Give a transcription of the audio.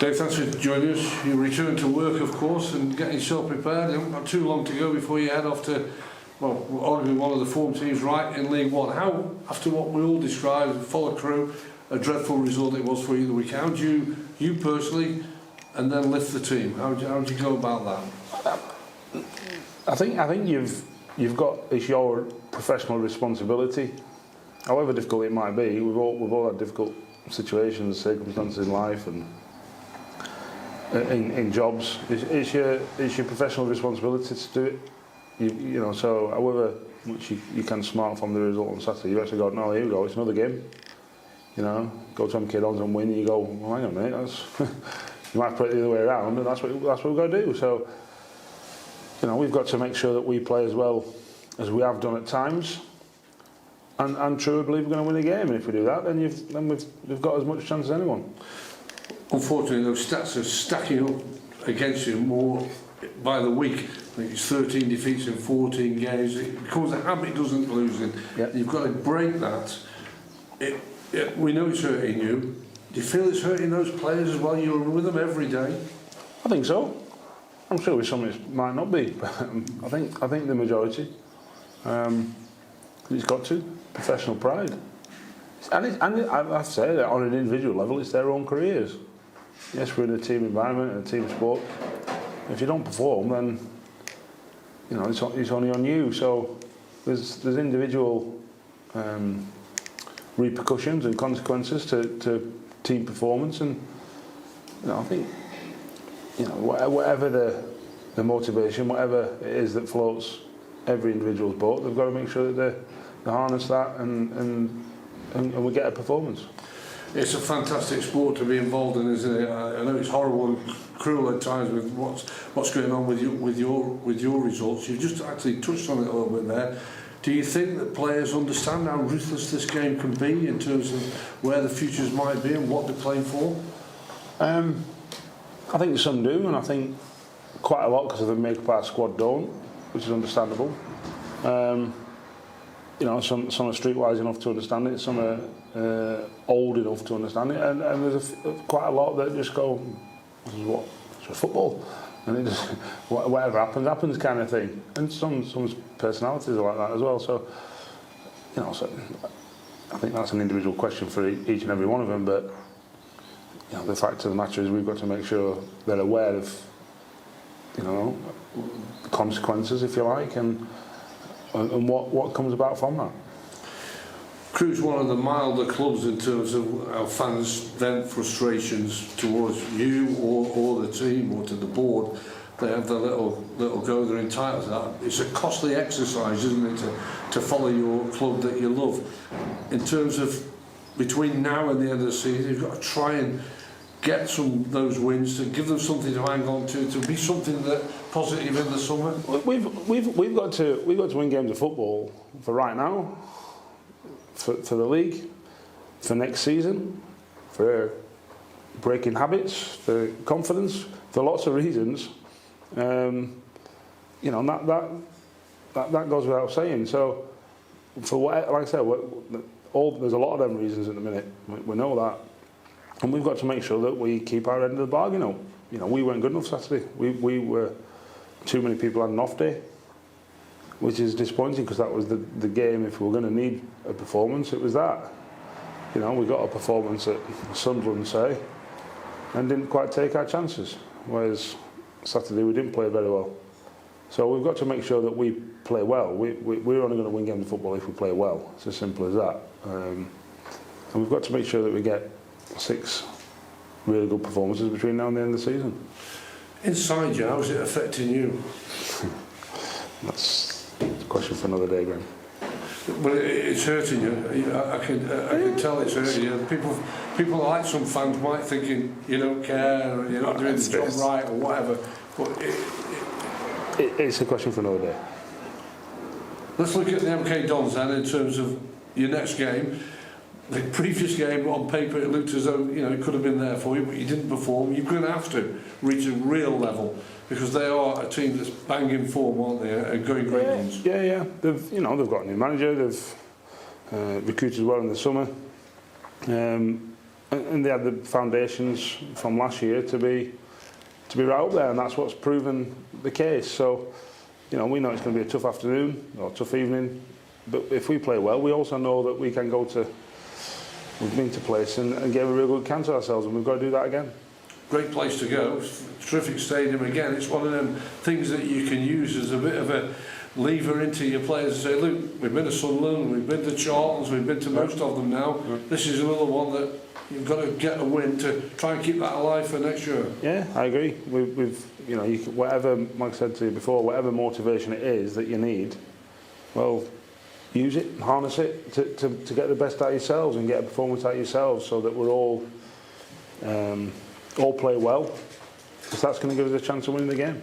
Dave, thanks for joining us. You return to work, of course, and getting yourself prepared. You haven't got too long to go before you head off to, well, arguably one of the form teams right in League One. How, after what we all described, follow Crewe, a dreadful result it was for you the week, how do you personally, and then lift the team? How do you go about that? I think you've got, it's your professional responsibility, however difficult it might be. We've all had difficult situations, circumstances in life, and in jobs. It's your professional responsibility to do it. You know, so however much you can smart from the result on Saturday, you actually go, no, here we go, it's another game. You know, go to MK Dons and win, and you go, well, hang on a minute, that's you might put it the other way around, and that's what we've got to do. So, you know, we've got to make sure that we play as well as we have done at times, and truly believe we're going to win a game. And if we do that, then we've got as much chance as anyone. Unfortunately, those stats are stacking up against you more by the week. I think it's 13 defeats in 14 games. It becomes a habit, doesn't losing. Yep. You've got to break that. We know it's hurting you. Do you feel it's hurting those players as well? You're with them every day. I think so. I'm sure with some it might not be, but I think the majority. It's got to professional pride, and I have to say that on an individual level, it's their own careers. Yes, we're in a team environment and a team sport. If you don't perform, then you know it's only on you. So there's individual repercussions and consequences to team performance, and you know, I think whatever the motivation, whatever it is that floats every individual's boat, they've got to make sure that they harness that and we get a performance. It's a fantastic sport to be involved in, isn't it? I know it's horrible and cruel at times with what's going on with your results. You've just actually touched on it a little bit there. Do you think that players understand how ruthless this game can be in terms of where the futures might be and what they're playing for? I think some do, and I think quite a lot because of the makeup of our squad don't, which is understandable. You know, some are streetwise enough to understand it, some are old enough to understand it, and there's quite a lot that just go, this is what, it's just football, and it just, whatever happens kind of thing. And some personalities are like that as well. So, you know, so I think that's an individual question for each and every one of them. But you know, the fact of the matter is, we've got to make sure they're aware of, you know, the consequences, if you like, and what comes about from that. Crewe's one of the milder clubs in terms of how fans vent frustrations towards you or the team or to the board. They have their little go, they're entitled to that. It's a costly exercise, isn't it, to follow your club that you love. In terms of between now and the end of the season, you've got to try and get those wins, to give them something to hang on to be something that positive in the summer. We've got to win games of football for right now, for the league, for next season, for breaking habits, for confidence, for lots of reasons. You know, that goes without saying. So, for what, like I said, there's a lot of them reasons at the minute. We know that. And we've got to make sure that we keep our end of the bargain up. You know, we weren't good enough Saturday. We were, too many people had an off day, which is disappointing because that was the game. If we were going to need a performance, it was that. You know, we got a performance at Sunderland, say, and didn't quite take our chances. Whereas Saturday we didn't play very well. So we've got to make sure that we play well. We're only going to win games of football if we play well. It's as simple as that. And we've got to make sure that we get 6 really good performances between now and the end of the season. Inside you, how's it affecting you? That's a question for another day, Graham. Well, it's hurting you. I can tell it's hurting you. People like some fans might thinking you don't care, or you're not doing the job right, or whatever. But it's a question for another day. Let's look at the MK Dons then in terms of your next game. The previous game, on paper, it looked as though it could have been there for you, but you didn't perform. You're going to have to reach a real level because they are a team that's banging form, aren't they? And going great guns. Yeah. They've got a new manager. They've recruited well in the summer. and they had the foundations from last year to be right up there, and that's what's proven the case. So, you know, we know it's going to be a tough afternoon or tough evening, but if we play well, we also know that we can go to, we've been to place and give a real good chance to ourselves, and we've got to do that again. Great place to go, terrific stadium again. It's one of them things that you can use as a bit of a lever into your players and say, look, we've been to Sunderland, we've been to Charlton's, we've been to most of them now. This is another one that you've got to get a win to try and keep that alive for next year. Yeah, I agree. We've you know, whatever, like I said to you before, whatever motivation it is that you need, well, use it, harness it to get the best out of yourselves and get a performance out of yourselves, so that we're all play well, because that's going to give us a chance of winning the game.